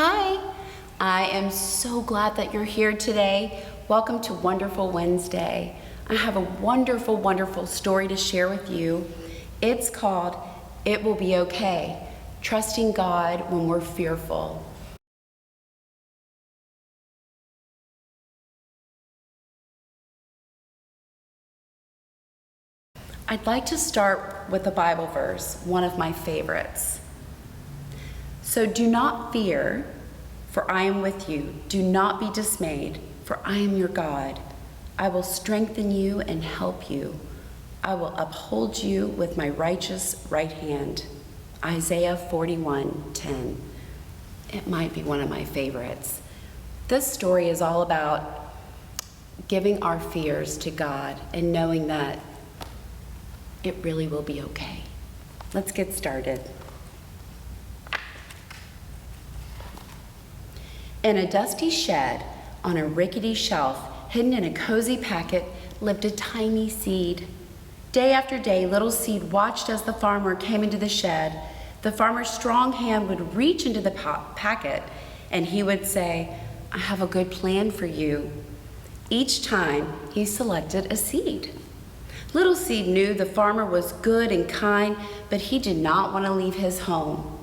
Hi, I am so glad that you're here today. Welcome to Wonderful Wednesday. I have a wonderful, wonderful story to share with you. It's called It Will Be Okay, Trusting God When We're Fearful. I'd like to start with a Bible verse, one of my favorites. So do not fear, for I am with you. Do not be dismayed, for I am your God. I will strengthen you and help you. I will uphold you with my righteous right hand. Isaiah 41:10. It might be one of my favorites. This story is all about giving our fears to God and knowing that it really will be okay. Let's get started. In a dusty shed on a rickety shelf, hidden in a cozy packet, lived a tiny seed. Day after day, little seed watched as the farmer came into the shed. The farmer's strong hand would reach into the packet, and he would say, "I have a good plan for you." Each time, he selected a seed. Little seed knew the farmer was good and kind, but he did not want to leave his home.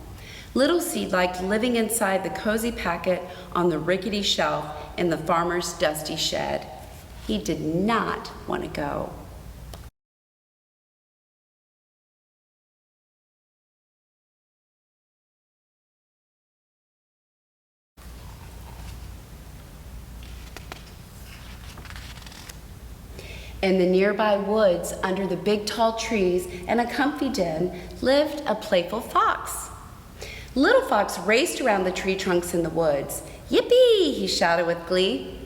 Little seed liked living inside the cozy packet on the rickety shelf in the farmer's dusty shed. He did not want to go. In the nearby woods, under the big tall trees and a comfy den, lived a playful fox. Little Fox raced around the tree trunks in the woods. "Yippee!" he shouted with glee.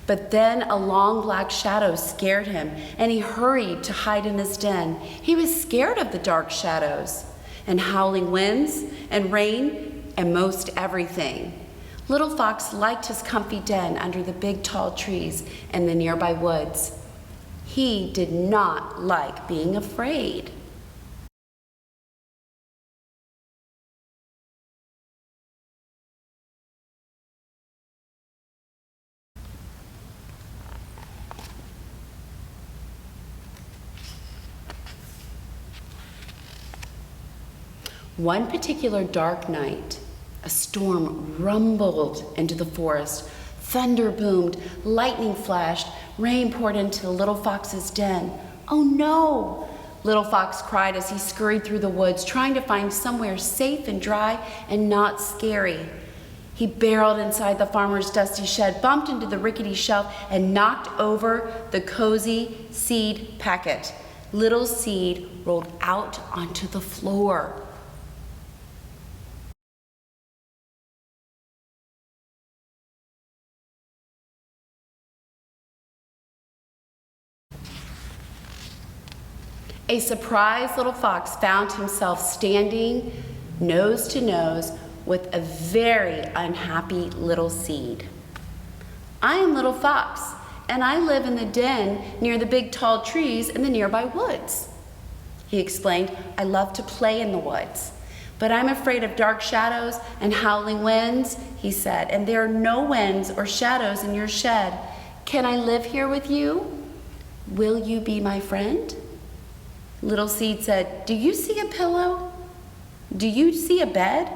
But then a long black shadow scared him, and he hurried to hide in his den. He was scared of the dark shadows and howling winds and rain and most everything. Little Fox liked his comfy den under the big tall trees and the nearby woods. He did not like being afraid. One particular dark night, a storm rumbled into the forest. Thunder boomed, lightning flashed, rain poured into the little fox's den. "Oh no!" Little Fox cried as he scurried through the woods, trying to find somewhere safe and dry and not scary. He barreled inside the farmer's dusty shed, bumped into the rickety shelf, and knocked over the cozy seed packet. Little seed rolled out onto the floor. A surprised little fox found himself standing nose to nose with a very unhappy little seed. "I am Little Fox, and I live in the den near the big tall trees in the nearby woods," he explained. "I love to play in the woods, but I'm afraid of dark shadows and howling winds," he said, "and there are no winds or shadows in your shed. Can I live here with you? Will you be my friend?" Little Seed said, "Do you see a pillow? Do you see a bed?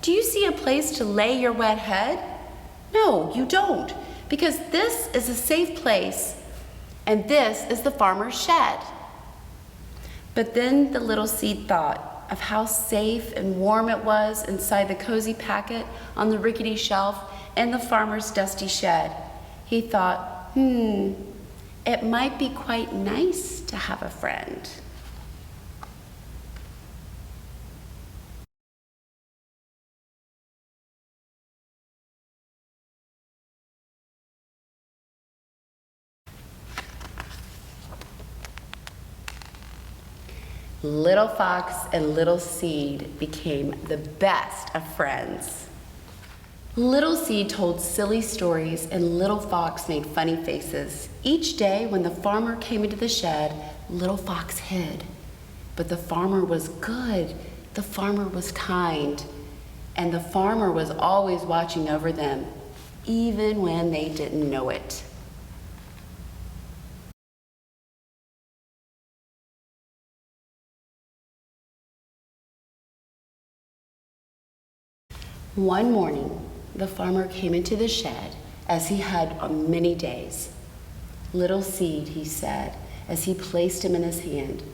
Do you see a place to lay your wet head? No, you don't, because this is a safe place, and this is the farmer's shed." But then the little seed thought of how safe and warm it was inside the cozy packet on the rickety shelf in the farmer's dusty shed. He thought, it might be quite nice to have a friend. Little Fox and Little Seed became the best of friends. Little Seed told silly stories and Little Fox made funny faces. Each day when the farmer came into the shed, Little Fox hid. But the farmer was good, the farmer was kind, and the farmer was always watching over them, even when they didn't know it. One morning, the farmer came into the shed, as he had on many days. "Little Seed," he said, as he placed him in his hand,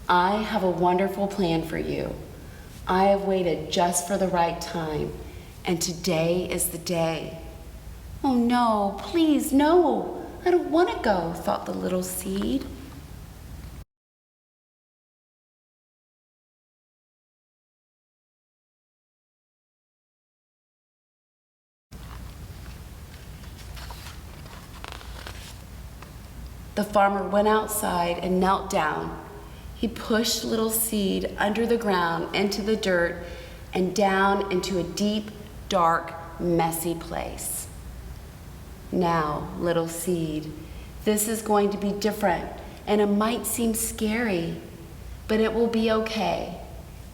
"I have a wonderful plan for you. I have waited just for the right time, and today is the day." "Oh no, please no, I don't want to go," thought the little seed. The farmer went outside and knelt down. He pushed Little Seed under the ground into the dirt and down into a deep, dark, messy place. "Now, Little Seed, this is going to be different and it might seem scary, but it will be okay.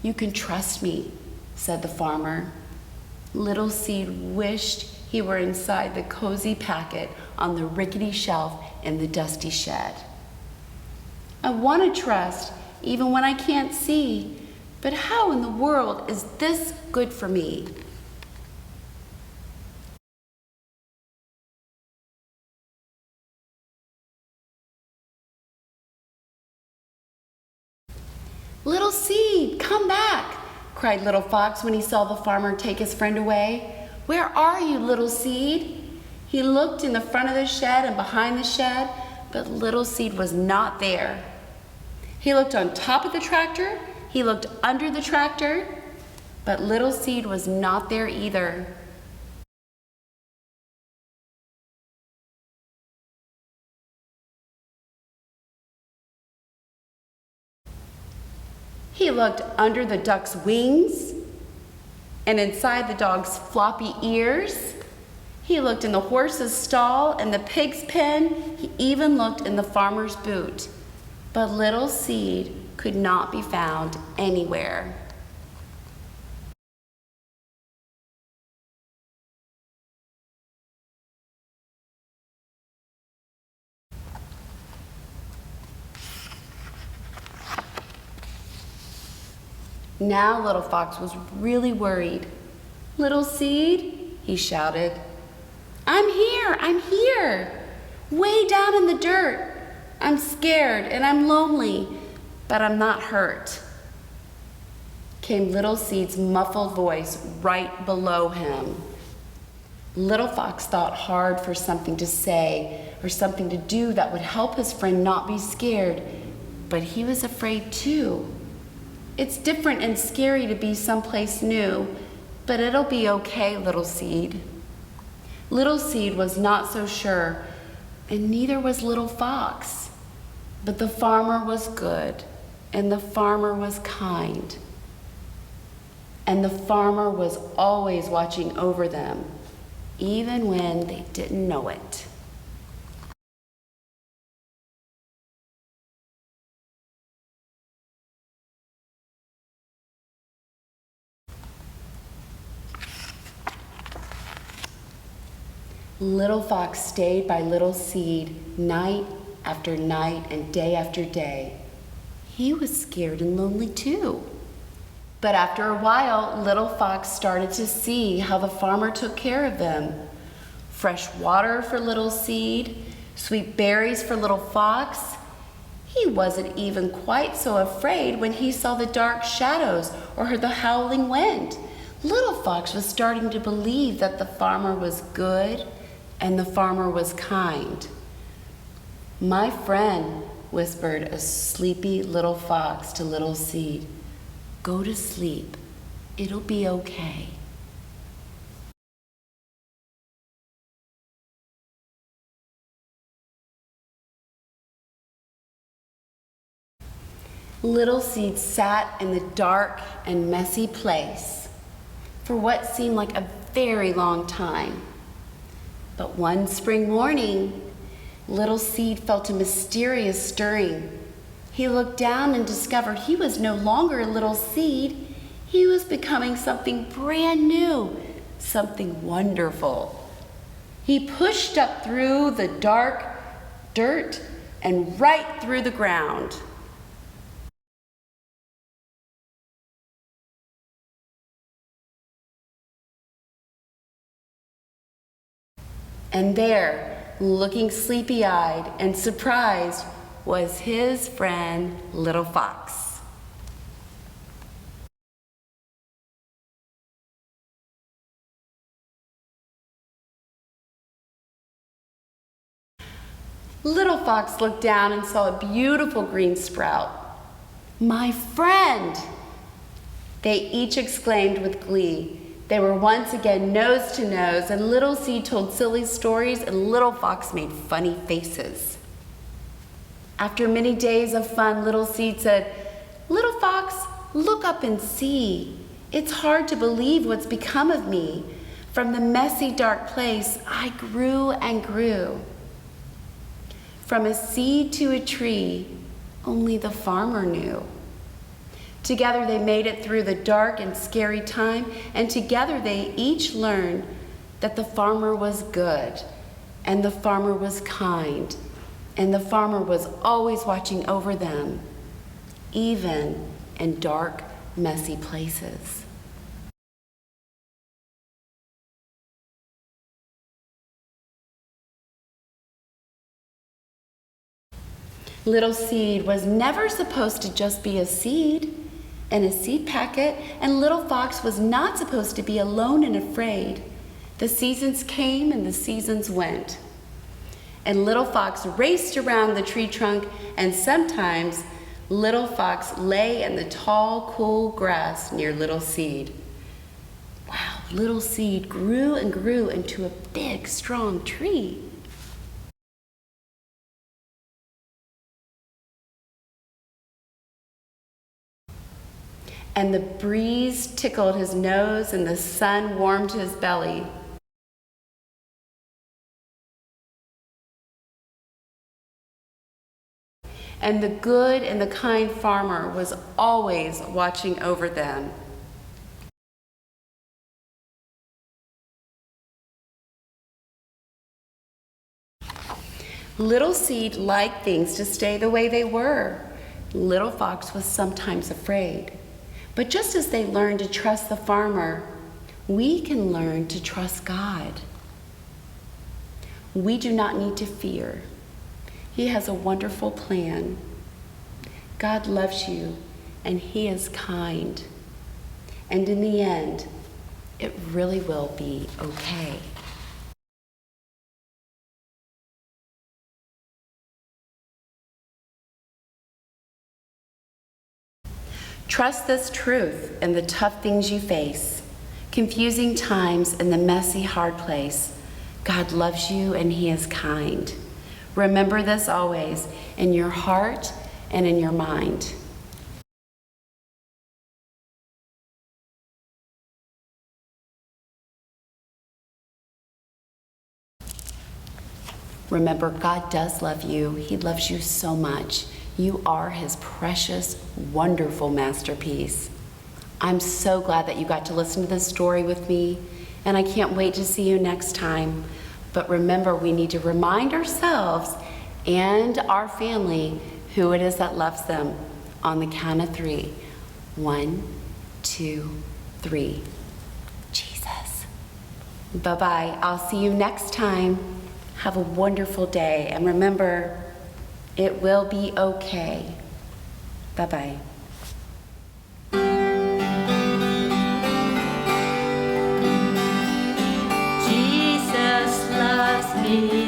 You can trust me," said the farmer. Little Seed wished he were inside the cozy packet on the rickety shelf in the dusty shed. "I want to trust even when I can't see, but how in the world is this good for me?" "Little Seed, come back!" cried Little Fox when he saw the farmer take his friend away. "Where are you, Little Seed?" He looked in the front of the shed and behind the shed, but Little Seed was not there. He looked on top of the tractor, he looked under the tractor, but Little Seed was not there either. He looked under the duck's wings and inside the dog's floppy ears. He looked in the horse's stall and the pig's pen. He even looked in the farmer's boot. But Little Seed could not be found anywhere. Now Little Fox was really worried. "Little Seed," he shouted, I'm here, way down in the dirt. I'm scared and I'm lonely, but I'm not hurt," came Little Seed's muffled voice right below him. Little Fox thought hard for something to say or something to do that would help his friend not be scared, but he was afraid too. It's different and scary to be someplace new, but it'll be okay, Little Seed. Little Seed was not so sure, and neither was Little Fox. But the farmer was good, and the farmer was kind. And the farmer was always watching over them, even when they didn't know it. Little Fox stayed by Little Seed night after night and day after day. He was scared and lonely too. But after a while, Little Fox started to see how the farmer took care of them. Fresh water for Little Seed, sweet berries for Little Fox. He wasn't even quite so afraid when he saw the dark shadows or heard the howling wind. Little Fox was starting to believe that the farmer was good and the farmer was kind. "My friend," whispered a sleepy Little Fox to Little Seed, "go to sleep. It'll be okay." Little Seed sat in the dark and messy place for what seemed like a very long time. But one spring morning, little Seed felt a mysterious stirring. He looked down and discovered he was no longer a little seed. He was becoming something brand new, something wonderful. He pushed up through the dark dirt and right through the ground. And there, looking sleepy-eyed and surprised, was his friend, Little Fox. Little Fox looked down and saw a beautiful green sprout. "My friend!" they each exclaimed with glee. They were once again nose to nose, and Little Seed told silly stories, and Little Fox made funny faces. After many days of fun, Little Seed said, "Little Fox, look up and see. It's hard to believe what's become of me. From the messy, dark place, I grew and grew. From a seed to a tree, only the farmer knew." Together they made it through the dark and scary time, and together they each learned that the farmer was good, and the farmer was kind, and the farmer was always watching over them, even in dark, messy places. Little Seed was never supposed to just be a seed in a seed packet, and Little Fox was not supposed to be alone and afraid. The seasons came and the seasons went. And Little Fox raced around the tree trunk, and sometimes Little Fox lay in the tall, cool grass near Little Seed. Wow, Little Seed grew and grew into a big, strong tree. And the breeze tickled his nose and the sun warmed his belly. And the good and the kind farmer was always watching over them. Little Seed liked things to stay the way they were. Little Fox was sometimes afraid. But just as they learned to trust the farmer, we can learn to trust God. We do not need to fear. He has a wonderful plan. God loves you, and He is kind. And in the end, it really will be okay. Trust this truth in the tough things you face, confusing times and the messy, hard place. God loves you and He is kind. Remember this always in your heart and in your mind. Remember, God does love you. He loves you so much. You are His precious, wonderful masterpiece. I'm so glad that you got to listen to this story with me, and I can't wait to see you next time. But remember, we need to remind ourselves and our family who it is that loves them on the count of 3. 1, 2, 3. Jesus. Bye-bye. I'll see you next time. Have a wonderful day, and remember, it will be okay. Bye-bye. Jesus loves me.